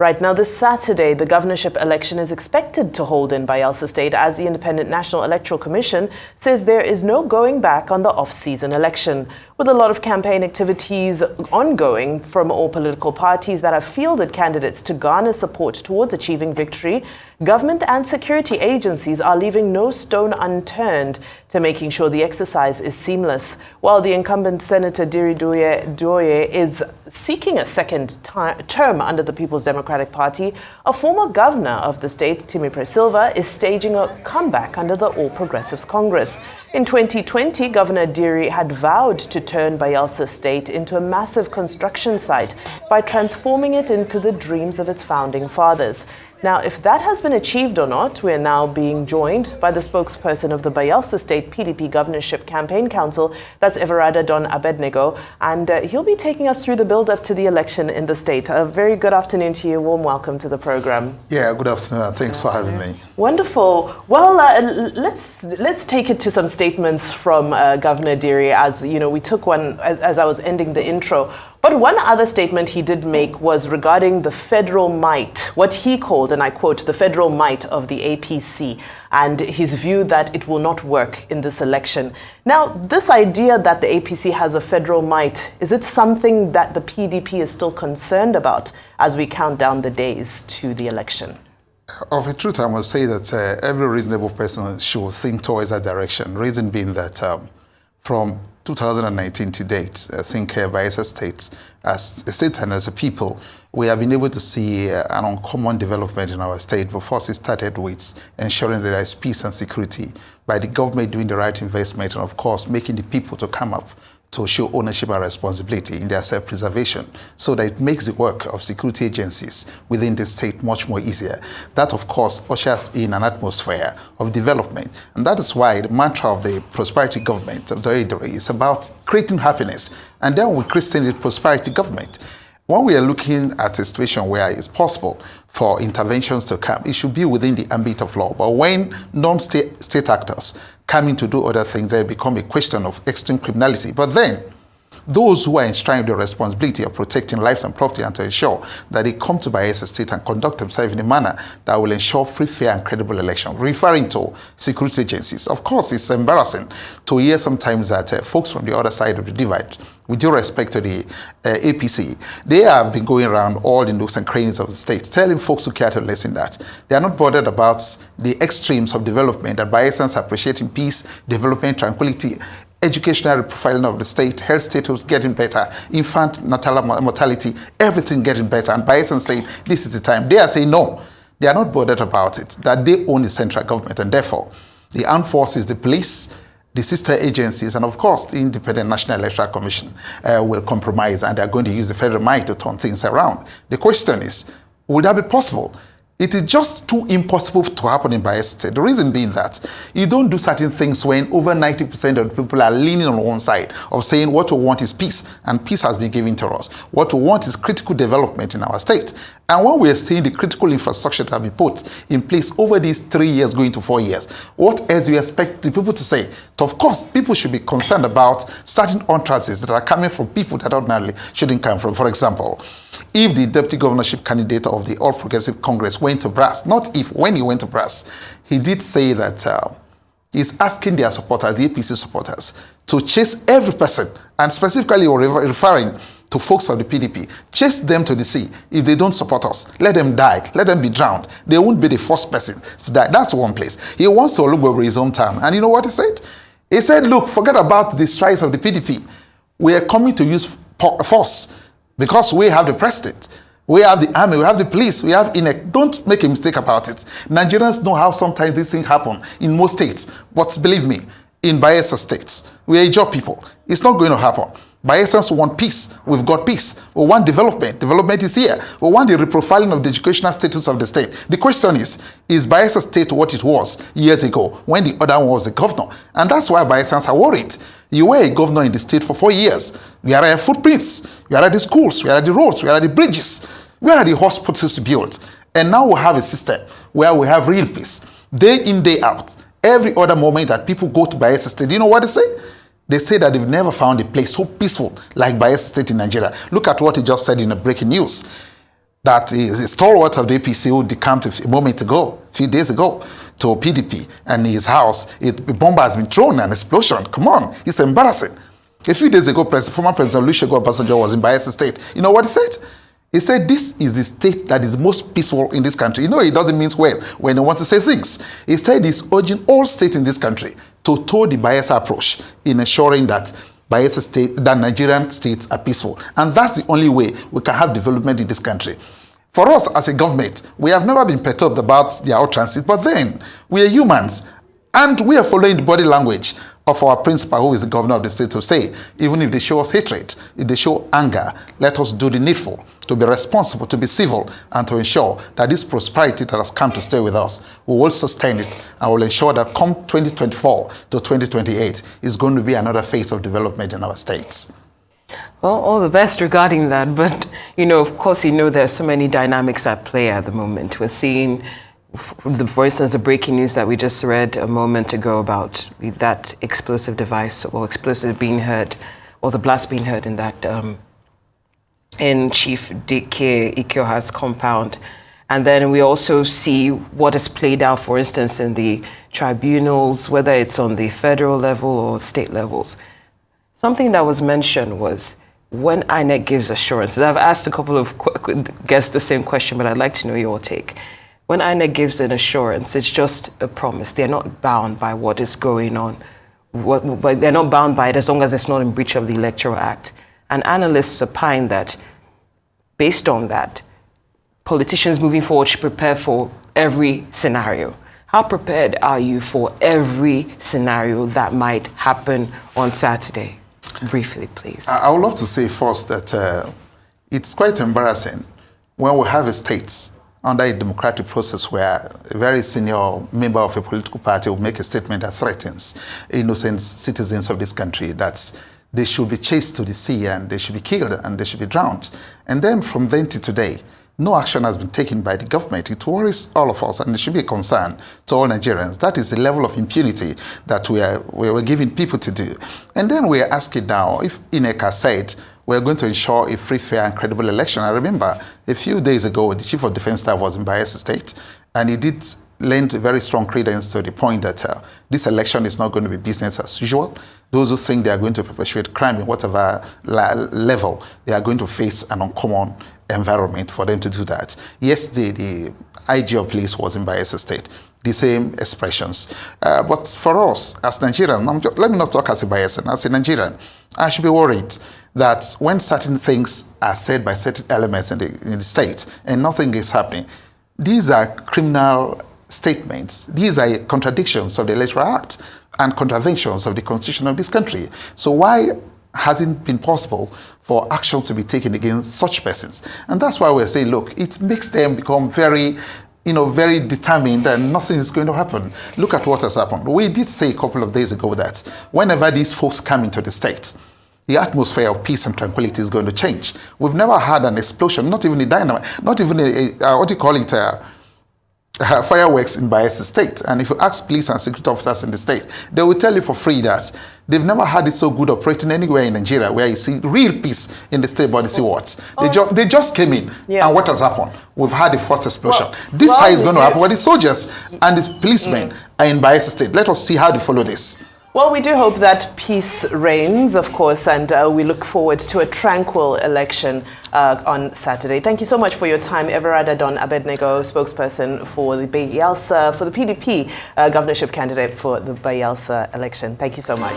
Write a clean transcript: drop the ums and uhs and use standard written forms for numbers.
Right now, this Saturday, the governorship election is expected to hold in Bayelsa State as the Independent National Electoral Commission says there is no going back on the off-season election. With a lot of campaign activities ongoing from all political parties that have fielded candidates to garner support towards achieving victory, government and security agencies are leaving no stone unturned to making sure the exercise is seamless. While the incumbent Senator Diri Doye is seeking a second term under the People's Democratic Party, a former governor of the state, Timmy Silva, is staging a comeback under the All Progressives Congress. In 2020, Governor Diri had vowed to turn Bayelsa State into a massive construction site by transforming it into the dreams of its founding fathers. Now, if that has been achieved or not, we're now being joined by the spokesperson of the Bayelsa State PDP Governorship Campaign Council, that's Evarada Abednego, and he'll be taking us through the build-up to the election in the state. A very good afternoon to you. Warm welcome to the program. Yeah, good afternoon. Thanks for having me. Wonderful. Well, let's take it to some statements from Governor Diri. As you know, we took one as I was ending the intro. But one other statement he did make was regarding the federal might, what he called, and I quote, the federal might of the APC, and his view that it will not work in this election. Now, this idea that the APC has a federal might, is it something that the PDP is still concerned about as we count down the days to the election? Of a truth, I must say that every reasonable person should think towards that direction. Reason being that from 2019 to date, I think Bayelsa State, as a state and as a people, we have been able to see an uncommon development in our state. But first, it started with ensuring that there is peace and security by the government doing the right investment and, of course, making the people to come up to show ownership and responsibility in their self-preservation so that it makes the work of security agencies within the state much more easier. That, of course, ushers in an atmosphere of development. And that is why the mantra of the prosperity government of the Evarada is about creating happiness. And then we christen it prosperity government. When we are looking at a situation where it's possible for interventions to come, it should be within the ambit of law. But when non-state actors come in to do other things, they become a question of extreme criminality. But then, those who are enshrined the responsibility of protecting lives and property and to ensure that they come to Bayelsa State and conduct themselves in a manner that will ensure free, fair, and credible election, referring to security agencies. Of course, it's embarrassing to hear sometimes that folks from the other side of the divide, with due respect to the APC, they have been going around all the nooks and crannies of the state, telling folks who care to listen that they are not bothered about the extremes of development, that Bayelsans are appreciating peace, development, tranquility, educational profiling of the state, health status getting better, infant natal mortality, everything getting better. And Bayelsa saying this is the time. They are saying no, they are not bothered about it, that they own the central government, and therefore the armed forces, the police, the sister agencies, and of course the Independent National Electoral Commission will compromise, and they are going to use the federal might to turn things around. The question is, will that be possible? It is just too impossible to happen in Bayelsa State. The reason being that you don't do certain things when over 90% of the people are leaning on one side of saying what we want is peace, and peace has been given to us. What we want is critical development in our state. And when we are seeing the critical infrastructure that have been put in place over these 3 years going to 4 years, what else do you expect the people to say? So of course, people should be concerned about certain utterances that are coming from people that ordinarily shouldn't come from. For example, if the deputy governorship candidate of the All Progressive Congress went to brass, not if, when he went to brass, he did say that he's asking their supporters, the APC supporters, to chase every person, and specifically referring to folks of the PDP, chase them to the sea. If they don't support us, let them die, let them be drowned. They won't be the first person to die. That's one place. He wants to look over his own town. And you know what he said? He said, look, forget about the strides of the PDP. We are coming to use force because we have the president. We have the army, we have the police, we have INEC. Don't make a mistake about it. Nigerians know how sometimes these things happen in most states. But believe me, in Bayelsa State, we are a job people. It's not going to happen. Bayelsans want peace. We've got peace. We want development. Development is here. We want the reprofiling of the educational status of the state. The question is Bayelsa State what it was years ago when the other one was the governor? And that's why Bayelsans are worried. You were a governor in the state for 4 years. We are at footprints. We are at the schools. We are at the roads. We are at the bridges. We are at the hospitals built. And now we have a system where we have real peace. Day in, day out. Every other moment that people go to Bayelsa State, do you know what they say? They say that they've never found a place so peaceful like Bayelsa State in Nigeria. Look at what he just said in the breaking news. that is a stalwart of the APC who decamped a few days ago, to PDP, and his house, a bomb has been thrown, an explosion. Come on, it's embarrassing. A few days ago, former President Olusegun Obasanjo was in Bayelsa State. You know what he said? He said, this is the state that is most peaceful in this country. You know, it doesn't mean well when he wants to say things. He said he's urging all states in this country to toe the Bayelsa approach in ensuring that Nigerian states are peaceful. And that's the only way we can have development in this country. For us as a government, we have never been perturbed about their utterances, but then we are humans, and we are following the body language of our principal, who is the governor of the state, to say, even if they show us hatred, if they show anger, let us do the needful, to be responsible, to be civil, and to ensure that this prosperity that has come to stay with us, we will sustain it, and will ensure that come 2024 to 2028 is going to be another phase of development in our states. Well, all the best regarding that, but, of course, there are so many dynamics at play at the moment. We're seeing, for instance, the breaking news that we just read a moment ago about that explosive device, or explosive being heard, or the blast being heard in that, in Chief Dike Ikioha's compound. And then we also see what is played out, for instance, in the tribunals, whether it's on the federal level or state levels. Something that was mentioned was when INEC gives assurances. I've asked a couple of guests the same question, but I'd like to know your take. When INEC gives an assurance, it's just a promise. They're not bound by what is going on. But they're not bound by it as long as it's not in breach of the Electoral Act. And analysts opine that, based on that, politicians moving forward should prepare for every scenario. How prepared are you for every scenario that might happen on Saturday? Briefly, please. I would love to say first that it's quite embarrassing when we have a state under a democratic process where a very senior member of a political party will make a statement that threatens innocent citizens of this country, that they should be chased to the sea and they should be killed and they should be drowned. And then from then to today, no action has been taken by the government. It worries all of us, and it should be a concern to all Nigerians. That is the level of impunity that we are giving people to do. And then we are asking now, if INEC has said we're going to ensure a free, fair, and credible election. I remember a few days ago, the Chief of Defense Staff was in Bayelsa State, and he did lend very strong credence to the point that this election is not going to be business as usual. Those who think they are going to perpetuate crime in whatever level, they are going to face an uncommon environment for them to do that. Yesterday, the IG of police was in Bayelsa State. The same expressions. But for us, as Nigerians, let me not talk as a Bayelsan, as a Nigerian, I should be worried that when certain things are said by certain elements in the state and nothing is happening, these are criminal statements. These are contradictions of the Electoral Act and contraventions of the Constitution of this country. So why hasn't it been possible for actions to be taken against such persons? And that's why we're saying, look, it makes them become very determined and nothing is going to happen. Look at what has happened. We did say a couple of days ago that whenever these folks come into the state, the atmosphere of peace and tranquility is going to change. We've never had an explosion, not even a dynamite, not even fireworks in Bayelsa State. And if you ask police and security officers in the state, they will tell you for free that they've never had it so good operating anywhere in Nigeria where you see real peace in the state body. See what? They just came in. Yeah. And what has happened? We've had the first explosion. This how is going to happen when the soldiers and the policemen are in Bayelsa State. Let us see how they follow this. Well, we do hope that peace reigns, of course, and we look forward to a tranquil election on Saturday. Thank you so much for your time, Evarada Abednego, spokesperson for the Bayelsa, for the PDP governorship candidate for the Bayelsa election. Thank you so much.